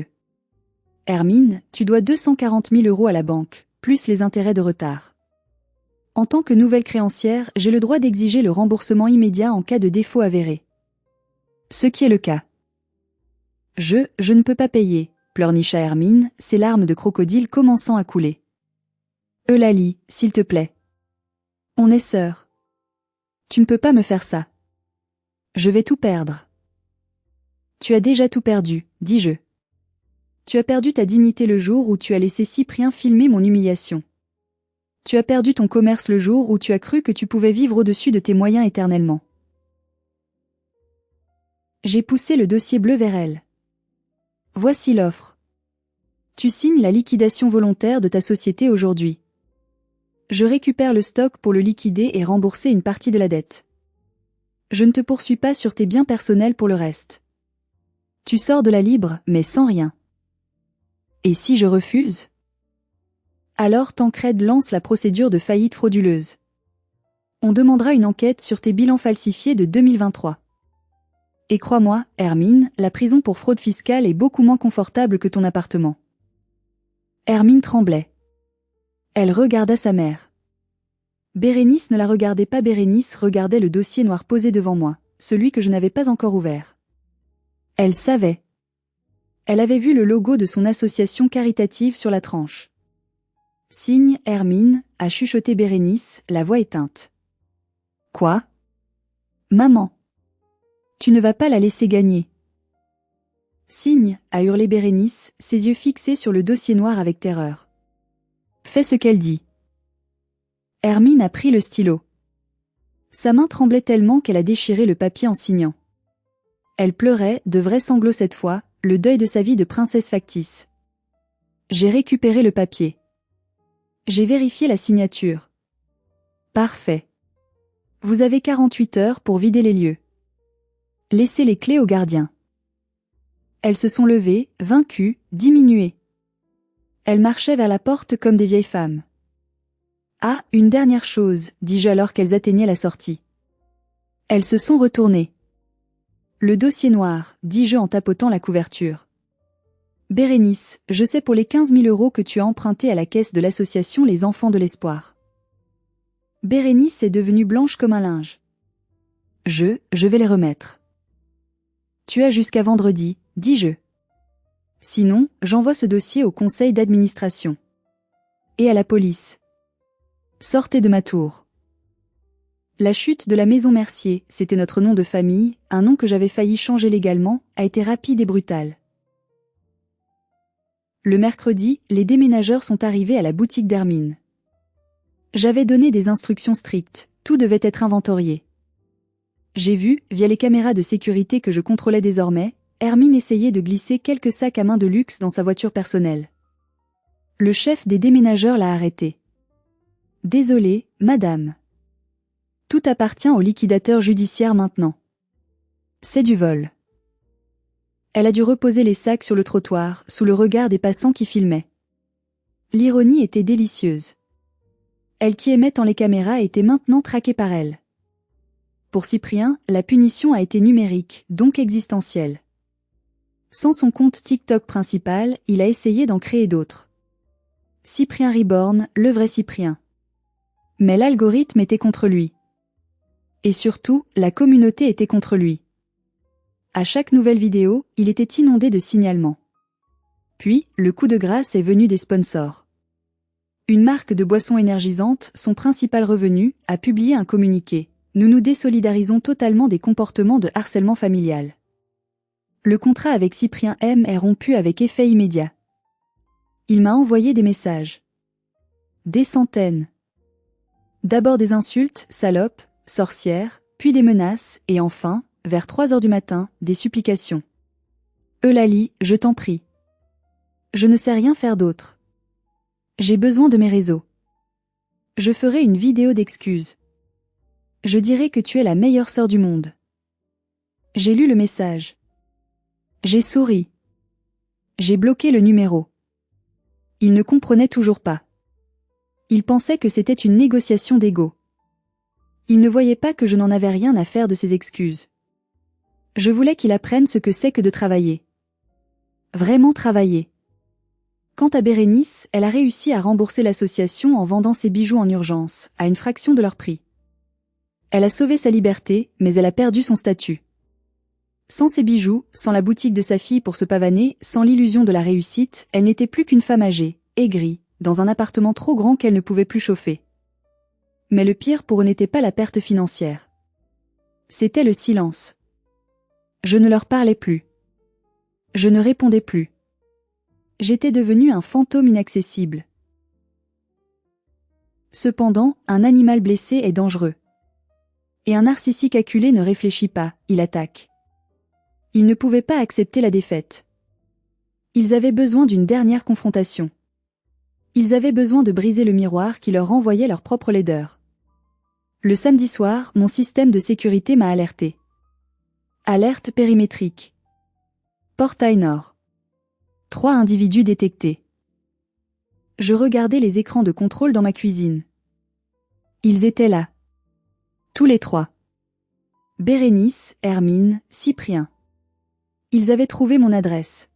Speaker 1: Hermine, tu dois 240 000 € à la banque, plus les intérêts de retard. En tant que nouvelle créancière, j'ai le droit d'exiger le remboursement immédiat en cas de défaut avéré. Ce qui est le cas. Je ne peux pas payer, pleurnicha Hermine, ses larmes de crocodile commençant à couler. Eulalie, s'il te plaît. On est sœurs. Tu ne peux pas me faire ça. Je vais tout perdre. Tu as déjà tout perdu, dis-je. Tu as perdu ta dignité le jour où tu as laissé Cyprien filmer mon humiliation. Tu as perdu ton commerce le jour où tu as cru que tu pouvais vivre au-dessus de tes moyens éternellement. J'ai poussé le dossier bleu vers elle. Voici l'offre. Tu signes la liquidation volontaire de ta société aujourd'hui. Je récupère le stock pour le liquider et rembourser une partie de la dette. Je ne te poursuis pas sur tes biens personnels pour le reste. Tu sors de la libre, mais sans rien. Et si je refuse? Alors Tancred lance la procédure de faillite frauduleuse. On demandera une enquête sur tes bilans falsifiés de 2023. Et crois-moi, Hermine, la prison pour fraude fiscale est beaucoup moins confortable que ton appartement. Hermine tremblait. Elle regarda sa mère. Bérénice ne la regardait pas. Bérénice regardait le dossier noir posé devant moi, celui que je n'avais pas encore ouvert. Elle savait. Elle avait vu le logo de son association caritative sur la tranche. Signe Hermine, a chuchoté Bérénice, la voix éteinte. Quoi? Maman. Tu ne vas pas la laisser gagner. Signe, a hurlé Bérénice, ses yeux fixés sur le dossier noir avec terreur. Fais ce qu'elle dit. Hermine a pris le stylo. Sa main tremblait tellement qu'elle a déchiré le papier en signant. Elle pleurait, de vrais sanglots cette fois, le deuil de sa vie de princesse factice. J'ai récupéré le papier. J'ai vérifié la signature. Parfait. Vous avez 48 heures pour vider les lieux. Laissez les clés au gardien. Elles se sont levées, vaincues, diminuées. Elles marchaient vers la porte comme des vieilles femmes. Ah, une dernière chose, dis-je alors qu'elles atteignaient la sortie. Elles se sont retournées. Le dossier noir, dis-je en tapotant la couverture. Bérénice, je sais pour les 15 000 € que tu as empruntés à la caisse de l'association Les Enfants de l'Espoir. Bérénice est devenue blanche comme un linge. Je vais les remettre. Tu as jusqu'à vendredi, dis-je. Sinon, j'envoie ce dossier au conseil d'administration. Et à la police. Sortez de ma tour. La chute de la maison Mercier, c'était notre nom de famille, un nom que j'avais failli changer légalement, a été rapide et brutale. Le mercredi, les déménageurs sont arrivés à la boutique d'Hermine. J'avais donné des instructions strictes, tout devait être inventorié. J'ai vu, via les caméras de sécurité que je contrôlais désormais, Hermine essayer de glisser quelques sacs à main de luxe dans sa voiture personnelle. Le chef des déménageurs l'a arrêté. Désolé, madame. Tout appartient au liquidateur judiciaire maintenant. C'est du vol. Elle a dû reposer les sacs sur le trottoir, sous le regard des passants qui filmaient. L'ironie était délicieuse. Elle qui aimait tant les caméras était maintenant traquée par elle. Pour Cyprien, la punition a été numérique, donc existentielle. Sans son compte TikTok principal, il a essayé d'en créer d'autres. Cyprien Reborn, le vrai Cyprien. Mais l'algorithme était contre lui. Et surtout, la communauté était contre lui. À chaque nouvelle vidéo, il était inondé de signalements. Puis, le coup de grâce est venu des sponsors. Une marque de boissons énergisantes, son principal revenu, a publié un communiqué. Nous nous désolidarisons totalement des comportements de harcèlement familial. Le contrat avec Cyprien M est rompu avec effet immédiat. Il m'a envoyé des messages. Des centaines. D'abord des insultes, salope, sorcière, puis des menaces, et enfin, vers 3 heures du matin, des supplications. Eulalie, je t'en prie. Je ne sais rien faire d'autre. J'ai besoin de mes réseaux. Je ferai une vidéo d'excuses. Je dirai que tu es la meilleure sœur du monde. J'ai lu le message. J'ai souri. J'ai bloqué le numéro. Il ne comprenait toujours pas. Il pensait que c'était une négociation d'ego. Il ne voyait pas que je n'en avais rien à faire de ses excuses. Je voulais qu'il apprenne ce que c'est que de travailler. Vraiment travailler. Quant à Bérénice, elle a réussi à rembourser l'association en vendant ses bijoux en urgence, à une fraction de leur prix. Elle a sauvé sa liberté, mais elle a perdu son statut. Sans ses bijoux, sans la boutique de sa fille pour se pavaner, sans l'illusion de la réussite, elle n'était plus qu'une femme âgée, aigrie, dans un appartement trop grand qu'elle ne pouvait plus chauffer. Mais le pire pour eux n'était pas la perte financière. C'était le silence. Je ne leur parlais plus. Je ne répondais plus. J'étais devenu un fantôme inaccessible. Cependant, un animal blessé est dangereux. Et un narcissique acculé ne réfléchit pas, il attaque. Ils ne pouvaient pas accepter la défaite. Ils avaient besoin d'une dernière confrontation. Ils avaient besoin de briser le miroir qui leur renvoyait leur propre laideur. Le samedi soir, mon système de sécurité m'a alerté. Alerte périmétrique. Portail nord. 3 individus détectés. Je regardais les écrans de contrôle dans ma cuisine. Ils étaient là. Tous les 3. Bérénice, Hermine, Cyprien. Ils avaient trouvé mon adresse.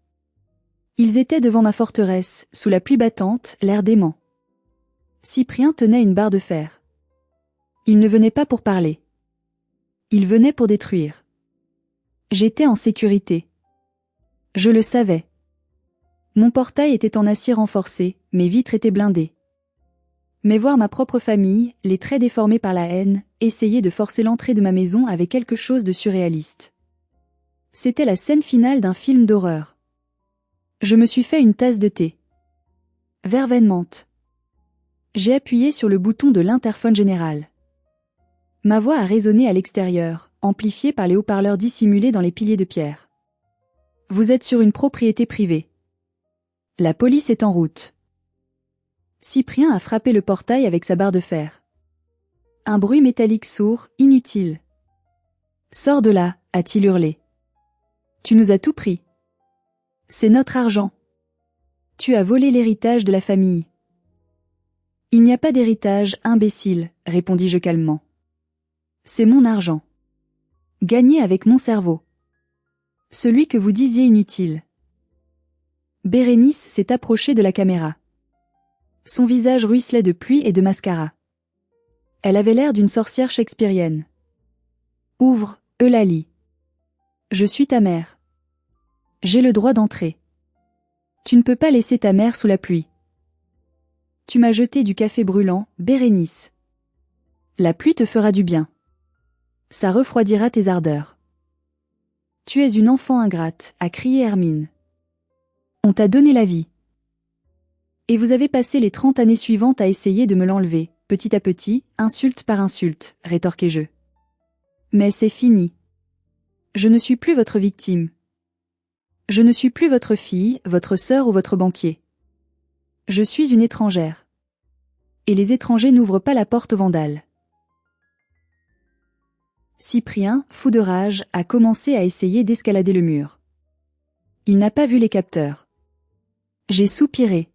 Speaker 1: Ils étaient devant ma forteresse, sous la pluie battante, l'air dément. Cyprien tenait une barre de fer. Il ne venait pas pour parler. Il venait pour détruire. J'étais en sécurité. Je le savais. Mon portail était en acier renforcé, mes vitres étaient blindées. Mais voir ma propre famille, les traits déformés par la haine, essayer de forcer l'entrée de ma maison avait quelque chose de surréaliste. C'était la scène finale d'un film d'horreur. Je me suis fait une tasse de thé. Verveine menthe. J'ai appuyé sur le bouton de l'interphone général. Ma voix a résonné à l'extérieur, amplifiée par les haut-parleurs dissimulés dans les piliers de pierre. Vous êtes sur une propriété privée. La police est en route. Cyprien a frappé le portail avec sa barre de fer. Un bruit métallique sourd, inutile. Sors de là, a-t-il hurlé. Tu nous as tout pris. C'est notre argent. Tu as volé l'héritage de la famille. Il n'y a pas d'héritage, imbécile, répondis-je calmement. C'est mon argent. Gagné avec mon cerveau. Celui que vous disiez inutile. Bérénice s'est approchée de la caméra. Son visage ruisselait de pluie et de mascara. Elle avait l'air d'une sorcière shakespearienne. Ouvre, Eulalie. Je suis ta mère. J'ai le droit d'entrer. Tu ne peux pas laisser ta mère sous la pluie. Tu m'as jeté du café brûlant, Bérénice. La pluie te fera du bien. Ça refroidira tes ardeurs. Tu es une enfant ingrate, a crié Hermine. On t'a donné la vie. Et vous avez passé les 30 années suivantes à essayer de me l'enlever, petit à petit, insulte par insulte, rétorquai-je. Mais c'est fini. Je ne suis plus votre victime. Je ne suis plus votre fille, votre sœur ou votre banquier. Je suis une étrangère. Et les étrangers n'ouvrent pas la porte aux vandales. Cyprien, fou de rage, a commencé à essayer d'escalader le mur. Il n'a pas vu les capteurs. J'ai soupiré.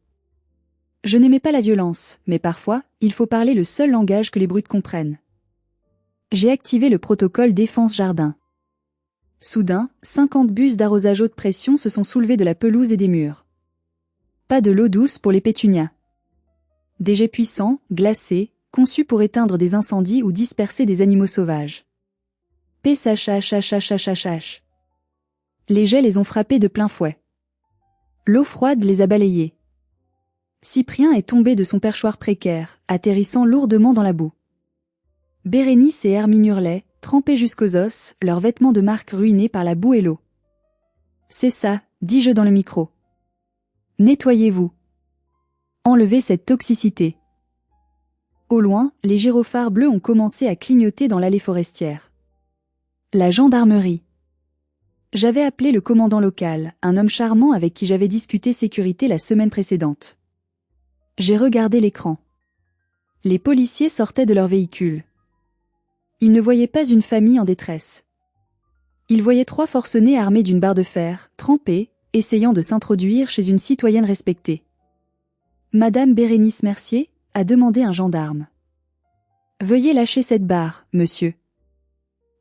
Speaker 1: Je n'aimais pas la violence, mais parfois, il faut parler le seul langage que les brutes comprennent. J'ai activé le protocole défense jardin. Soudain, 50 bus d'arrosage haute pression se sont soulevés de la pelouse et des murs. Pas de l'eau douce pour les pétunias. Des jets puissants, glacés, conçus pour éteindre des incendies ou disperser des animaux sauvages. Psachachachachachach. Les jets les ont frappés de plein fouet. L'eau froide les a balayés. Cyprien est tombé de son perchoir précaire, atterrissant lourdement dans la boue. Bérénice et Hermine hurlaient, trempés jusqu'aux os, leurs vêtements de marque ruinés par la boue et l'eau. C'est ça, dis-je dans le micro. Nettoyez-vous. Enlevez cette toxicité. Au loin, les gyrophares bleus ont commencé à clignoter dans l'allée forestière. La gendarmerie. J'avais appelé le commandant local, un homme charmant avec qui j'avais discuté sécurité la semaine précédente. J'ai regardé l'écran. Les policiers sortaient de leur véhicule. Ils ne voyaient pas une famille en détresse. Ils voyaient 3 forcenés armés d'une barre de fer, trempés, essayant de s'introduire chez une citoyenne respectée. Madame Bérénice Mercier, a demandé un gendarme. Veuillez lâcher cette barre, monsieur.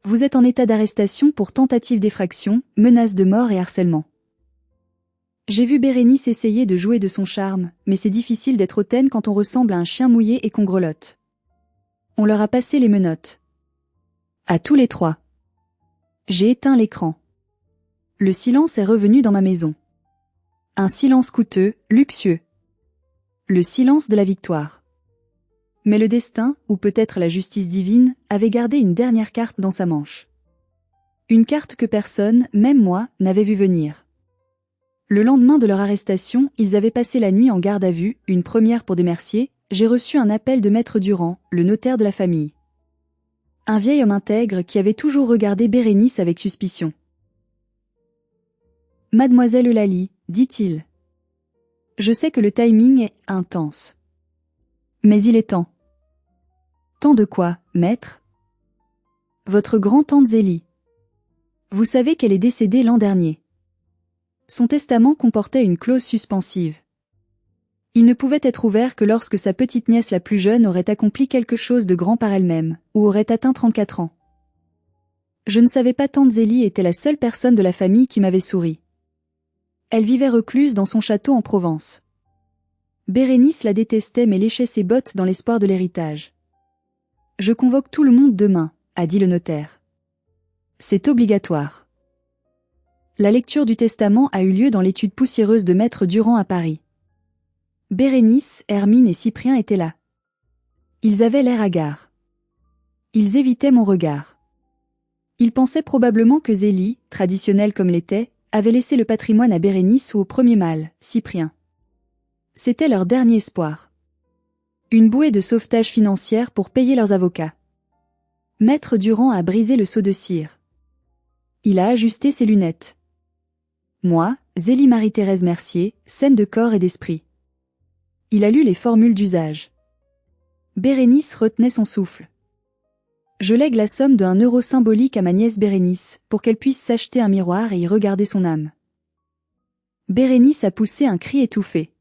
Speaker 1: Vous êtes en état d'arrestation pour tentative d'effraction, menace de mort et harcèlement. J'ai vu Bérénice essayer de jouer de son charme, mais c'est difficile d'être hautaine quand on ressemble à un chien mouillé et qu'on grelotte. On leur a passé les menottes. À tous les 3. J'ai éteint l'écran. Le silence est revenu dans ma maison. Un silence coûteux, luxueux. Le silence de la victoire. Mais le destin, ou peut-être la justice divine, avait gardé une dernière carte dans sa manche. Une carte que personne, même moi, n'avait vu venir. Le lendemain de leur arrestation, ils avaient passé la nuit en garde à vue, une première pour des Mercier. J'ai reçu un appel de Maître Durand, le notaire de la famille. Un vieil homme intègre qui avait toujours regardé Bérénice avec suspicion. « Mademoiselle Eulalie, dit-il. Je sais que le timing est intense. Mais il est temps. » « Temps de quoi, maître ? » ?»« Votre grand-tante Zélie. Vous savez qu'elle est décédée l'an dernier. Son testament comportait une clause suspensive. Il ne pouvait être ouvert que lorsque sa petite-nièce la plus jeune aurait accompli quelque chose de grand par elle-même, ou aurait atteint 34 ans. Je ne savais pas tante Zélie était la seule personne de la famille qui m'avait souri. Elle vivait recluse dans son château en Provence. Bérénice la détestait mais léchait ses bottes dans l'espoir de l'héritage. « Je convoque tout le monde demain, » a dit le notaire. « C'est obligatoire. » La lecture du testament a eu lieu dans l'étude poussiéreuse de Maître Durand à Paris. Bérénice, Hermine et Cyprien étaient là. Ils avaient l'air hagards. Ils évitaient mon regard. Ils pensaient probablement que Zélie, traditionnelle comme l'était, avait laissé le patrimoine à Bérénice ou au premier mâle, Cyprien. C'était leur dernier espoir. Une bouée de sauvetage financière pour payer leurs avocats. Maître Durand a brisé le seau de cire. Il a ajusté ses lunettes. Moi, Zélie Marie-Thérèse Mercier, saine de corps et d'esprit. Il a lu les formules d'usage. Bérénice retenait son souffle. Je lègue la somme de 1 euro symbolique à ma nièce Bérénice, pour qu'elle puisse s'acheter un miroir et y regarder son âme. Bérénice a poussé un cri étouffé.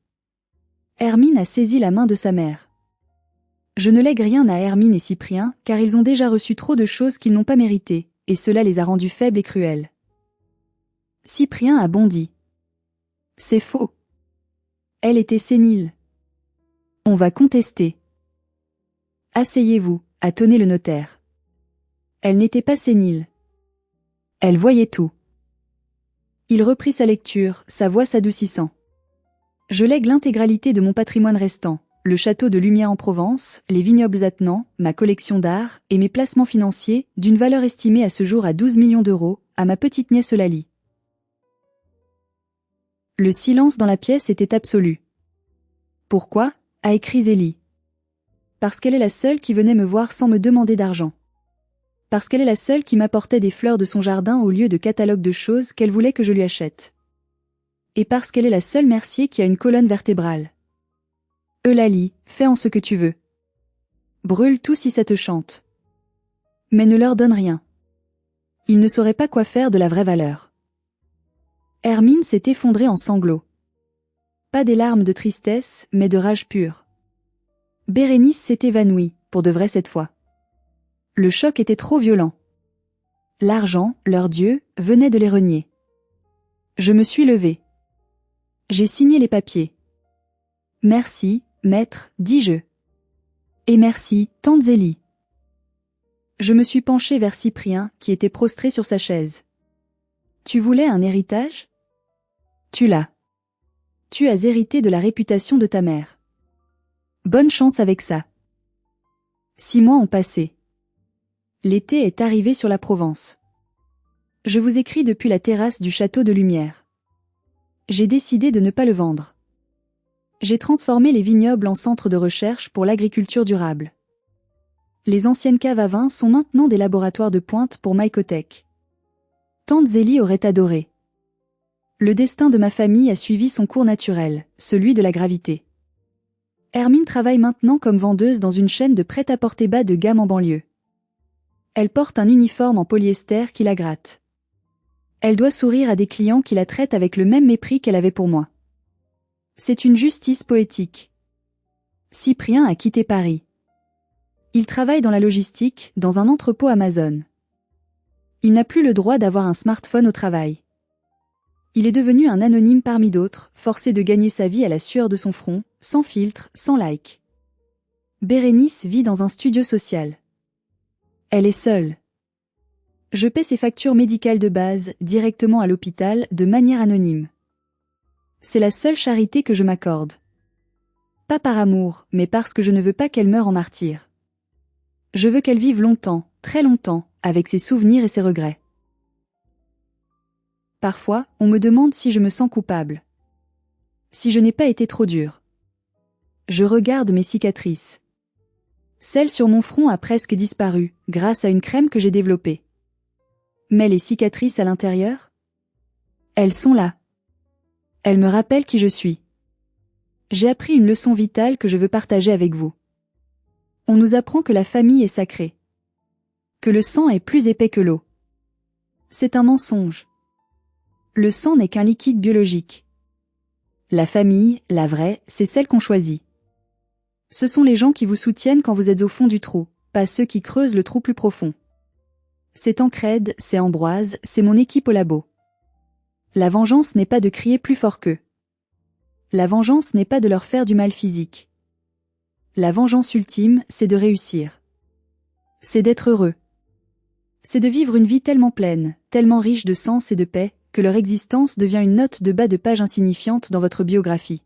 Speaker 1: Hermine a saisi la main de sa mère. Je ne lègue rien à Hermine et Cyprien, car ils ont déjà reçu trop de choses qu'ils n'ont pas méritées, et cela les a rendus faibles et cruels. Cyprien a bondi. C'est faux. Elle était sénile. On va contester. Asseyez-vous, a tonné le notaire. Elle n'était pas sénile. Elle voyait tout. Il reprit sa lecture, sa voix s'adoucissant. Je lègue l'intégralité de mon patrimoine restant, le château de Lumière en Provence, les vignobles attenants, ma collection d'art, et mes placements financiers, d'une valeur estimée à ce jour à 12 millions d'euros, à ma petite nièce Eulalie. Le silence dans la pièce était absolu. Pourquoi ? A écrit Zélie. Parce qu'elle est la seule qui venait me voir sans me demander d'argent. Parce qu'elle est la seule qui m'apportait des fleurs de son jardin au lieu de catalogue de choses qu'elle voulait que je lui achète. Et parce qu'elle est la seule Mercier qui a une colonne vertébrale. Eulalie, fais en ce que tu veux. Brûle tout si ça te chante. Mais ne leur donne rien. Ils ne sauraient pas quoi faire de la vraie valeur. Hermine s'est effondrée en sanglots. Pas des larmes de tristesse, mais de rage pure. Bérénice s'est évanouie, pour de vrai cette fois. Le choc était trop violent. L'argent, leur dieu, venait de les renier. Je me suis levée. J'ai signé les papiers. Merci, maître, dis-je. Et merci, tante Zélie. Je me suis penchée vers Cyprien, qui était prostré sur sa chaise. Tu voulais un héritage ? Tu l'as. Tu as hérité de la réputation de ta mère. Bonne chance avec ça. 6 mois ont passé. L'été est arrivé sur la Provence. Je vous écris depuis la terrasse du château de Lumière. J'ai décidé de ne pas le vendre. J'ai transformé les vignobles en centre de recherche pour l'agriculture durable. Les anciennes caves à vin sont maintenant des laboratoires de pointe pour Mycotech. Tante Zélie aurait adoré. Le destin de ma famille a suivi son cours naturel, celui de la gravité. Hermine travaille maintenant comme vendeuse dans une chaîne de prêt-à-porter bas de gamme en banlieue. Elle porte un uniforme en polyester qui la gratte. Elle doit sourire à des clients qui la traitent avec le même mépris qu'elle avait pour moi. C'est une justice poétique. Cyprien a quitté Paris. Il travaille dans la logistique, dans un entrepôt Amazon. Il n'a plus le droit d'avoir un smartphone au travail. Il est devenu un anonyme parmi d'autres, forcé de gagner sa vie à la sueur de son front, sans filtre, sans like. Bérénice vit dans un studio social. Elle est seule. Je paie ses factures médicales de base, directement à l'hôpital, de manière anonyme. C'est la seule charité que je m'accorde. Pas par amour, mais parce que je ne veux pas qu'elle meure en martyr. Je veux qu'elle vive longtemps, très longtemps, avec ses souvenirs et ses regrets. Parfois, on me demande si je me sens coupable. Si je n'ai pas été trop dure. Je regarde mes cicatrices. Celle sur mon front a presque disparu, grâce à une crème que j'ai développée. Mais les cicatrices à l'intérieur? Elles sont là. Elles me rappellent qui je suis. J'ai appris une leçon vitale que je veux partager avec vous. On nous apprend que la famille est sacrée. Que le sang est plus épais que l'eau. C'est un mensonge. Le sang n'est qu'un liquide biologique. La famille, la vraie, c'est celle qu'on choisit. Ce sont les gens qui vous soutiennent quand vous êtes au fond du trou, pas ceux qui creusent le trou plus profond. C'est Tancrède, c'est Ambroise, c'est mon équipe au labo. La vengeance n'est pas de crier plus fort qu'eux. La vengeance n'est pas de leur faire du mal physique. La vengeance ultime, c'est de réussir. C'est d'être heureux. C'est de vivre une vie tellement pleine, tellement riche de sens et de paix, que leur existence devient une note de bas de page insignifiante dans votre biographie.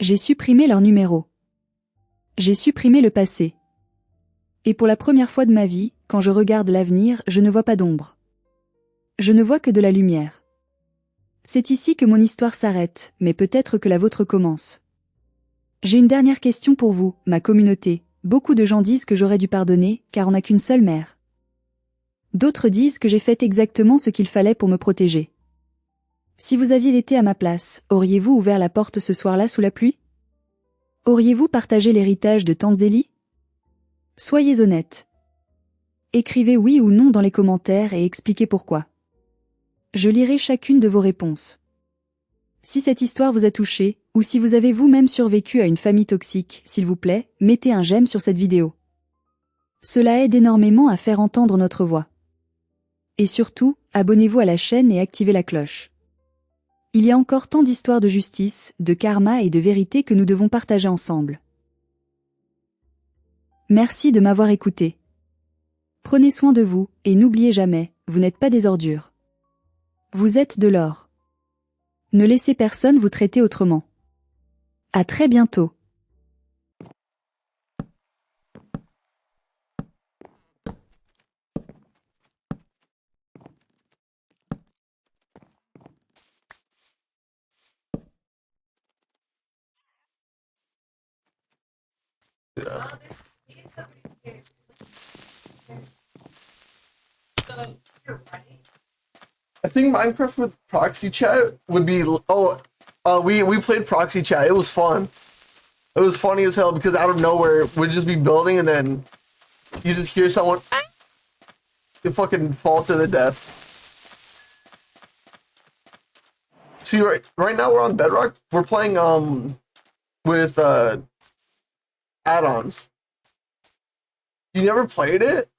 Speaker 1: J'ai supprimé leur numéro. J'ai supprimé le passé. Et pour la première fois de ma vie, quand je regarde l'avenir, je ne vois pas d'ombre. Je ne vois que de la lumière. C'est ici que mon histoire s'arrête, mais peut-être que la vôtre commence. J'ai une dernière question pour vous, ma communauté. Beaucoup de gens disent que j'aurais dû pardonner, car on n'a qu'une seule mère. D'autres disent que j'ai fait exactement ce qu'il fallait pour me protéger. Si vous aviez été à ma place, auriez-vous ouvert la porte ce soir-là sous la pluie? Auriez-vous partagé l'héritage de Tante Zélie? Soyez honnête. Écrivez oui ou non dans les commentaires et expliquez pourquoi. Je lirai chacune de vos réponses. Si cette histoire vous a touché, ou si vous avez vous-même survécu à une famille toxique, s'il vous plaît, mettez un j'aime sur cette vidéo. Cela aide énormément à faire entendre notre voix. Et surtout, abonnez-vous à la chaîne et activez la cloche. Il y a encore tant d'histoires de justice, de karma et de vérité que nous devons partager ensemble. Merci de m'avoir écouté. Prenez soin de vous, et n'oubliez jamais, vous n'êtes pas des ordures. Vous êtes de l'or. Ne laissez personne vous traiter autrement. À très bientôt.
Speaker 2: Yeah. I think Minecraft with proxy chat would be we played proxy chat. It was fun. It was funny as hell because out of nowhere we'd just be building and then you just hear someone you fucking fall to the death. See right now we're on Bedrock. We're playing with add-ons. You never played it?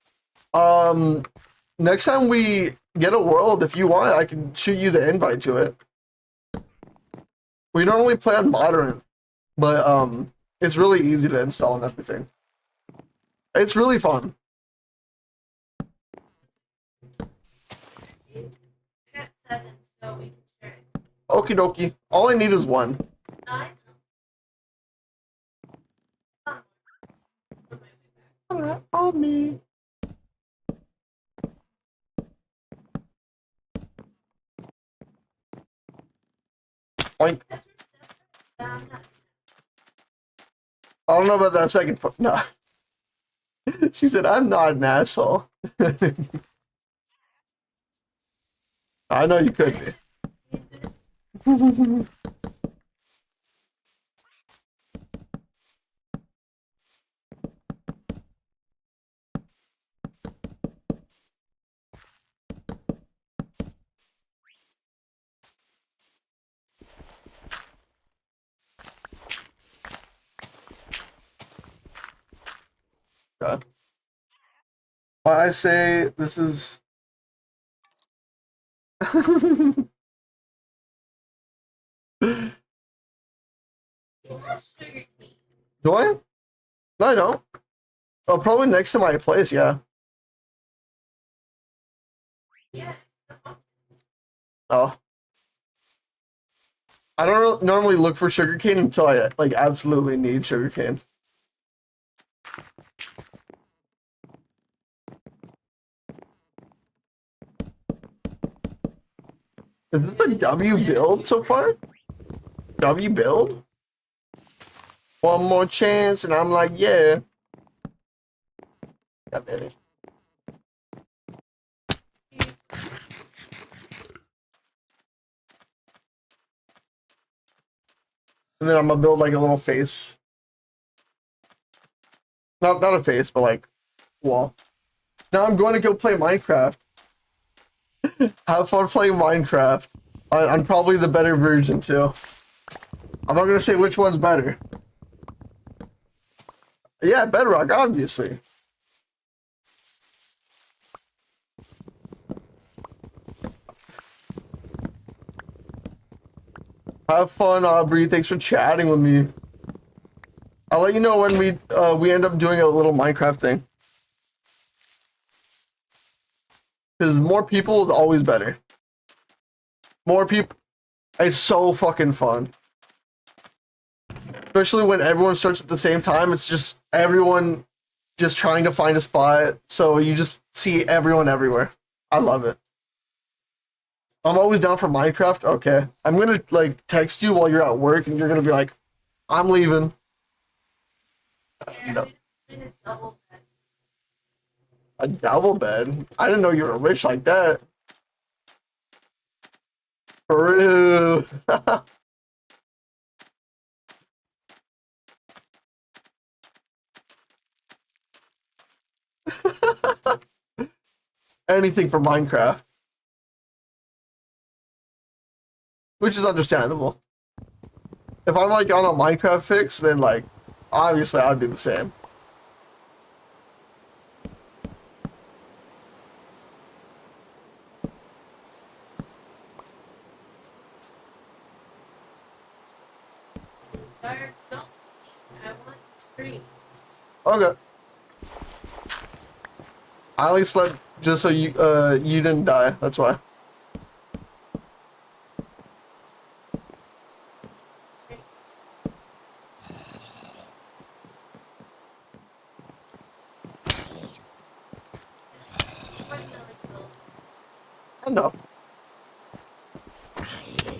Speaker 2: Next time we get a world, if you want, I can shoot you the invite to it. We normally play on moderate, but it's really easy to install and everything. It's really fun. Okie dokie. All I need is one. On me. Oink. I don't know about that second part. No. She said, I'm not an asshole. I know you could be. Yeah. Well, I say this is. Do I? No, I don't. Oh, probably next to my place, yeah. Oh. I don't normally look for sugarcane until I like absolutely need sugarcane. Is this the W build so far? W build? One more chance, and I'm like, yeah. Got that. And then I'm gonna build like a little face. Not a face, but like wall. Now I'm going to go play Minecraft. Have fun playing Minecraft. I'm probably the better version too. I'm not gonna say which one's better. Yeah, Bedrock, obviously. Have fun, Aubrey. Thanks for chatting with me. I'll let you know when we end up doing a little Minecraft thing. Because more people is always better. More people is so fucking fun. Especially when everyone starts at the same time. It's just everyone just trying to find a spot. So you just see everyone everywhere. I love it. I'm always down for Minecraft. Okay. I'm gonna like text you while you're at work and you're gonna be like, I'm leaving. No. A double bed? I didn't know you were rich like that. Peru. Anything for Minecraft. Which is understandable. If I'm like on a Minecraft fix, then like obviously I'd be the same. Okay. I only slept just so you didn't die. That's why. I know.